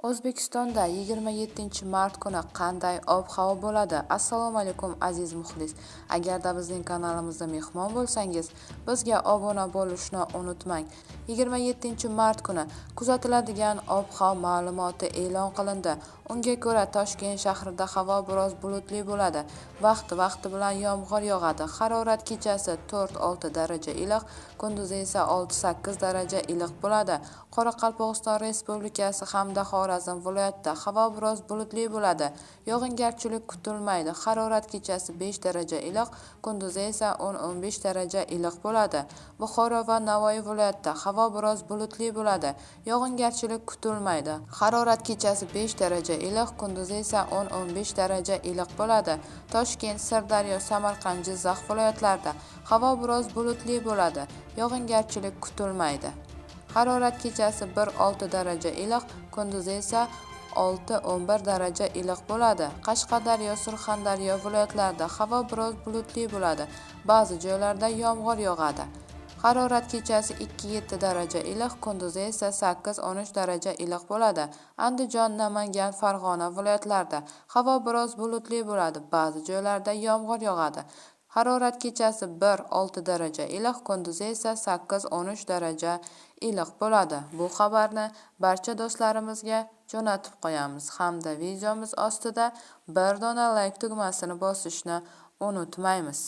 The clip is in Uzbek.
O'zbekistonda 27 mart kuni qanday ob-havo bo'ladi? Assalomu alaykum aziz muxlis. Agarda bizning kanalimizda mehmon bo'lsangiz, bizga obuna bo'lishni unutmang. 27-mart kuni kuzatiladigan ob-havo ma'lumoti e'lon qilindi. Unga ko'ra Toshkent shahrida havo biroz bulutli bo'ladi. Vaqti bilan yomg'ir yog'adi. Harorat kechasi 4-6 daraja iliq, kunduzi esa 6-8 daraja iliq bo'ladi. Qoraqalpog'iston Respublikasi hamda Xorazm viloyatida havo biroz bulutli bo'ladi. Yog'ingarchilik kutilmaydi. Harorat kechasi 5 daraja iliq, kunduzi esa 10-15 daraja iliq bo'ladi. Buxoro va Navoiy viloyatida havo biroz bulutli bo'ladi. Yog'ingarchilik kutilmaydi. Harorat kechasi 5 daraja iliq, kunduzi esa 10-15 daraja iliq bo'ladi. Toshkent, Sirdaryo, Samarqand, Jizzax viloyatlarida havo biroz bulutli bo'ladi. Yog'ingarchilik kutilmaydi. Harorat kechasi 1-6 daraja iliq, kunduzi esa 6-11 daraja iliq bo'ladi. Qashqadaryo, Surxondaryo viloyatlarida havo biroz bulutli bo'ladi. Ba'zi joylarda yomg'ir yog'adi. Harorat kechasi 2-7 daraja iliq, kunduzi esa 8-13 daraja iliq bo'ladi. Andijon, Namangan, Farg'ona viloyatlarida havo biroz bulutli bo'ladi. Ba'zi joylarda yomg'ir yog'adi. Harorat kechasi 1-6 daraja iliq, kunduzi esa 8-13 daraja iliq bo'ladi. Bu xabarni barcha do'stlarimizga jo'natib qo'yamiz hamda videomiz ostida bir dona like tugmasini bosishni unutmaymiz.